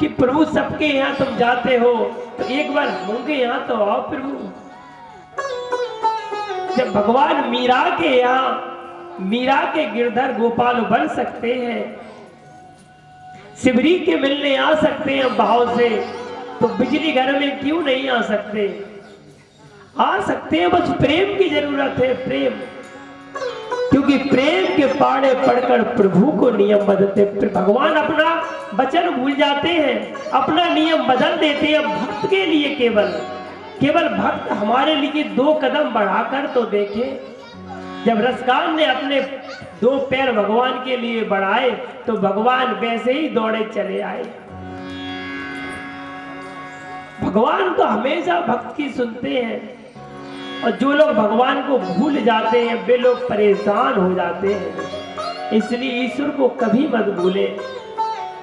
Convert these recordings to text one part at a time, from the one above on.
कि प्रभु सबके यहाँ तुम जाते हो तो एक बार होंगे यहाँ तो आओ प्रभु। जब भगवान मीरा के यहाँ, मीरा के गिरधर गोपाल बन सकते हैं, सिबरी के मिलने आ सकते हैं भाव से, तो बिजली घर में क्यों नहीं आ सकते? आ सकते हैं, बस प्रेम की जरूरत है, प्रेम। क्योंकि प्रेम के पाड़े पढ़कर प्रभु को नियम बदलते, भगवान अपना वचन भूल जाते हैं, अपना नियम बदल देते हैं भक्त के लिए। केवल भक्त हमारे लिए 2 कदम बढ़ाकर तो देखे। जब रसकान ने अपने 2 पैर भगवान के लिए बढ़ाए तो भगवान वैसे ही दौड़े चले आए। भगवान तो हमेशा भक्त की सुनते हैं, और जो लोग भगवान को भूल जाते हैं वे लोग परेशान हो जाते हैं। इसलिए ईश्वर को कभी मत भूले।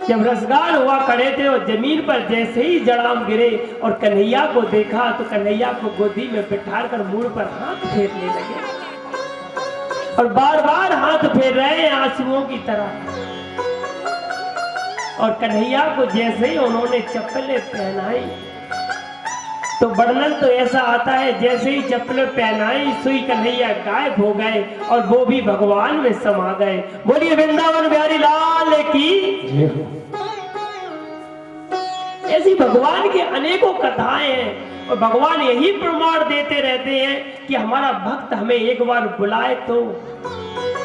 जब रसगान हुआ खड़े थे और जमीन पर जैसे ही जड़ाम गिरे और कन्हैया को देखा तो कन्हैया को गोदी में बिठाकर मुंह पर हाथ फेरने लगे, और बार बार हाथ फेर रहे हैं आंसुओं की तरह। और कन्हैया को जैसे ही उन्होंने चप्पलें पहनाई तो वर्णन तो ऐसा आता है, जैसे ही चप्पलें पहनाई सुई कन्हैया गायब हो गए और वो भी भगवान में समा गए। बोलिए वृंदावन बिहारी लाल की। ऐसी भगवान की अनेकों कथाएं हैं, और भगवान यही प्रमाण देते रहते हैं कि हमारा भक्त हमें एक बार बुलाए तो।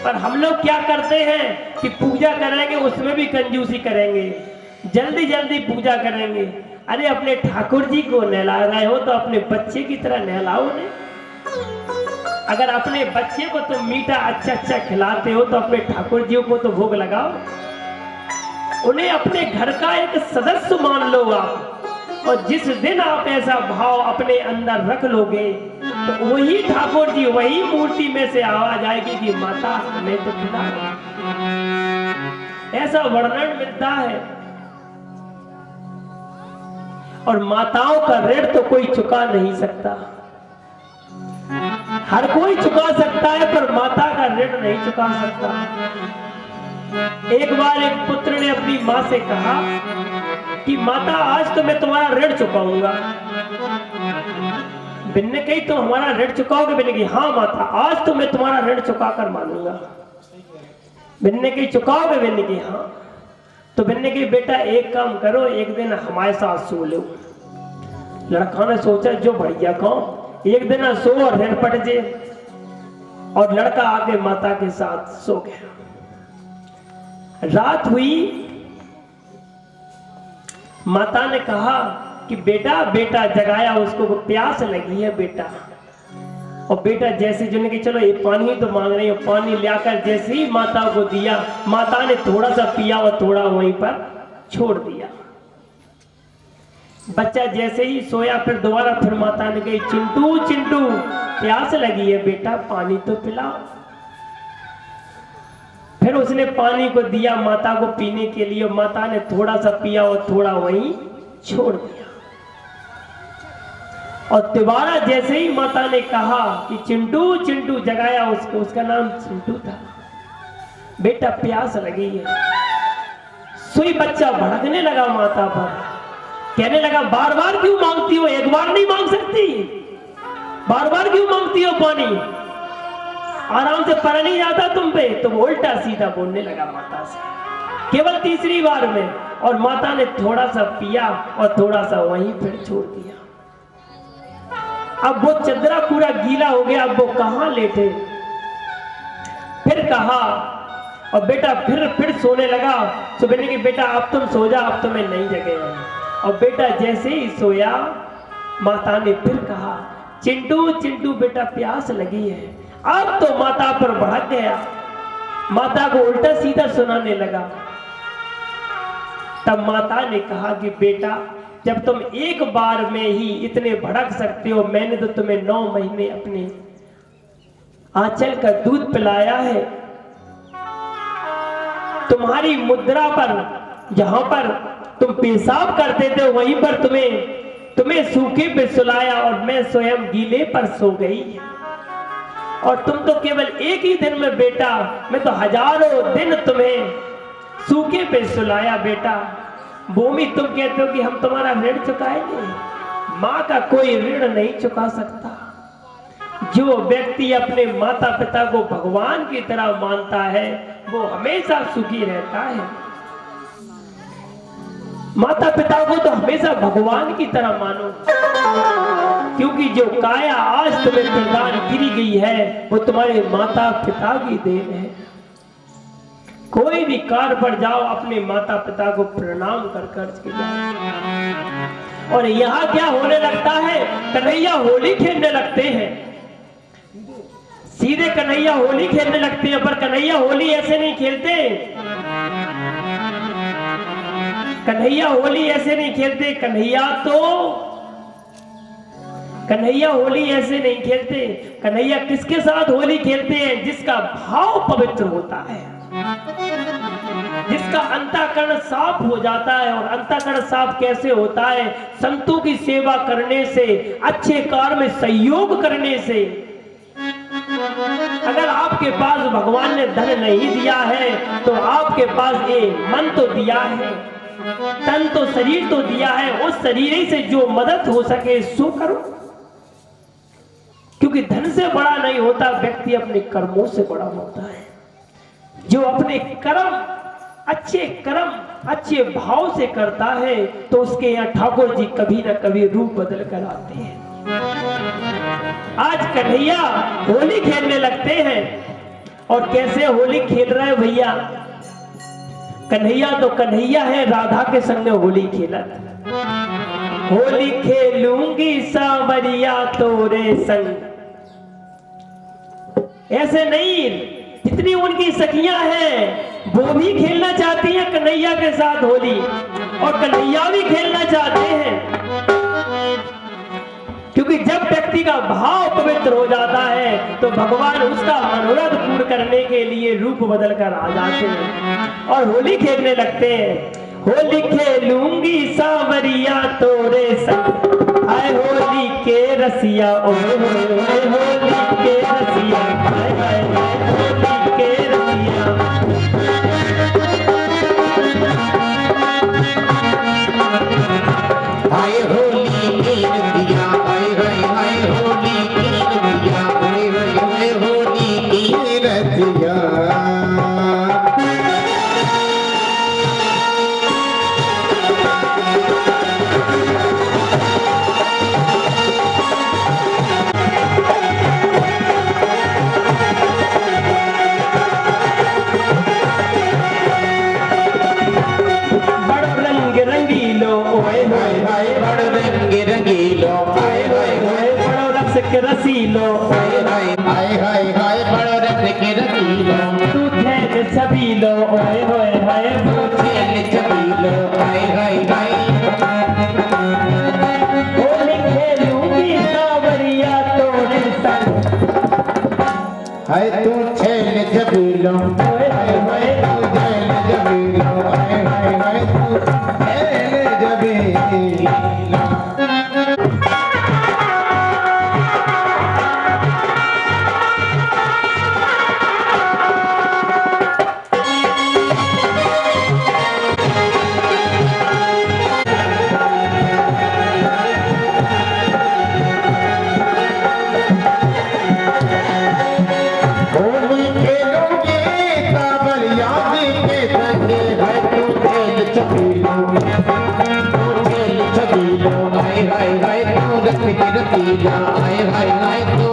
पर हम लोग क्या करते हैं कि पूजा करेंगे उसमें भी कंजूसी करेंगे, जल्दी जल्दी पूजा करेंगे। अरे अपने ठाकुर जी को नहला रहे हो तो अपने बच्चे की तरह नहलाओ ने। अगर अपने बच्चे को तुम मीठा अच्छा खिलाते हो तो अपने ठाकुर जी को तो भोग लगाओ, उन्हें अपने घर का एक सदस्य मान लो आप। और जिस दिन आप ऐसा भाव अपने अंदर रख लोगे तो वही ठाकुर जी वही मूर्ति में से आवाज आएगी कि माता हमें तो खिला। ऐसा वर्णन मिलता है। और माताओं का ऋण तो कोई चुका नहीं सकता। हर कोई चुका सकता है पर माता का ऋण नहीं चुका सकता। एक बार एक पुत्र ने अपनी माँ से कहा कि माता आज तो मैं तुम्हारा ऋण चुकाऊंगा। बिन्ने कही तो हमारा ऋण चुकाओगे? बिन्ने की हाँ माता आज तो मैं तुम्हारा ऋण चुकाकर मानूंगा। बिन्ने कही चुकाओगे? बिन्ने की हाँ। तो बिन्ने की बेटा एक काम करो, एक दिन हमारे साथ सो लो। लड़का ने सोचा जो बढ़िया काम, एक दिन सो और ऋण पट जे। और लड़का आके माता के साथ सो गया। रात हुई, माता ने कहा कि बेटा बेटा जगाया उसको, प्यास लगी है बेटा। और बेटा जैसे जो कि चलो ये पानी तो मांग रही हो, पानी लाकर जैसे ही माता को दिया, माता ने थोड़ा सा पिया और थोड़ा वहीं पर छोड़ दिया। बच्चा जैसे ही सोया फिर दोबारा फिर माता ने कही चिंटू चिंटू प्यास लगी है बेटा पानी तो पिलाओ। फिर उसने पानी को दिया माता को पीने के लिए, माता ने थोड़ा सा पिया और थोड़ा वहीं छोड़ दिया। और दोबारा जैसे ही माता ने कहा कि चिंटू चिंटू जगाया उसको, उसका नाम चिंटू था। बेटा प्यास लगी है। सोई बच्चा भड़कने लगा माता पर, कहने लगा बार बार क्यों मांगती हो, एक बार नहीं मांग सकती? बार बार क्यों मांगती हो पानी? आराम से पर नहीं जाता तुम पे? तो वो उल्टा सीधा बोलने लगा माता से केवल तीसरी बार में। और माता ने थोड़ा सा पिया और थोड़ा सा वहीं फिर छोड़ दिया। अब वो चदरा पूरा गीला हो गया, अब वो कहां लेटे? फिर कहा और बेटा फिर सोने लगा। तो बेटे की बेटा अब तुम सो जा, अब तुम्हें नहीं जगेगा। और बेटा जैसे ही सोया माता ने फिर कहा चिंटू चिंटू बेटा प्यास लगी है। अब तो माता पर भड़क गया, माता को उल्टा सीधा सुनाने लगा। तब माता ने कहा कि बेटा जब तुम एक बार में ही इतने भड़क सकते हो, मैंने तो तुम्हें 9 महीने अपने आंचल का दूध पिलाया है। तुम्हारी मुद्रा पर जहां पर तुम पेशाब करते थे वहीं पर तुम्हें सूखे पे सुलाया और मैं स्वयं गीले पर सो गई। और तुम तो केवल एक ही दिन में बेटा, मैं तो हजारों दिन तुम्हें सूखे पे सुलाया बेटा। भूमि तुम कहते हो कि हम तुम्हारा ऋण चुकाएंगे, माँ का कोई ऋण नहीं चुका सकता। जो व्यक्ति अपने माता पिता को भगवान की तरह मानता है वो हमेशा सुखी रहता है। माता पिता को तो हमेशा भगवान की तरह मानो, क्योंकि जो काया आज तुम्हें प्रदान की गई है वो तुम्हारे माता पिता की देन है। कोई भी कार्य पर जाओ अपने माता पिता को प्रणाम कर के जाओ। और यहाँ क्या होने लगता है, कन्हैया होली खेलने लगते हैं, सीधे कन्हैया होली खेलने लगते हैं। पर कन्हैया होली ऐसे नहीं खेलते, कन्हैया होली ऐसे नहीं खेलते। कन्हैया होली ऐसे नहीं खेलते। कन्हैया किसके साथ होली खेलते हैं? जिसका भाव पवित्र होता है, जिसका अंतःकरण साफ हो जाता है। और अंतःकरण साफ कैसे होता है? संतों की सेवा करने से, अच्छे कार्य में सहयोग करने से। अगर आपके पास भगवान ने धन नहीं दिया है तो आपके पास ये मन तो दिया है, तन तो शरीर तो दिया है, उस शरीर से जो मदद हो सके सो करो। क्योंकि धन से बड़ा नहीं होता, व्यक्ति अपने कर्मों से बड़ा होता है। जो अपने कर्म अच्छे भाव से करता है तो उसके यहाँ ठाकुर जी कभी ना कभी रूप बदल कर आते हैं। आज कन्हैया होली खेलने लगते हैं। और कैसे होली खेल रहे हैं भैया? कन्हैया तो कन्हैया है, राधा के संग में होली खेला। होली खेलूंगी सांवरिया तोरे संग, ऐसे नहीं। जितनी उनकी सखियां हैं वो भी खेलना चाहती हैं कन्हैया के साथ होली, और कन्हैया भी खेलना चाहते हैं। क्योंकि जब व्यक्ति का भाव पवित्र हो जाता है तो भगवान उसका मनोरथ पूर्ण करने के लिए रूप बदल कर आ जाते हैं और होली खेलने लगते हैं। होली खेलूंगी सांवरिया तोरे संग, हाय होली के रसिया, ओए होए होली के रसिया, हाय हाय होली के रसिया। हाय होली के रसिया, हाय हाय हाय होली के रसिया, हाय हाय हाय होली के रसिया। रसीलो हाय हाय हाय हाय हाय बड़ो रस के रसीलो, तू थैल छबीलो, ओए होए हाय तू थैल छबीलो, हाय हाय हाय। होली खेलूंगी सांवरिया तोरे संग, हाय तू थैल छबीलो, ओए होए हाय तू थैल छबीलो, हाय हाय हाय तू थैल छबीलो। हाय हाय हाय तू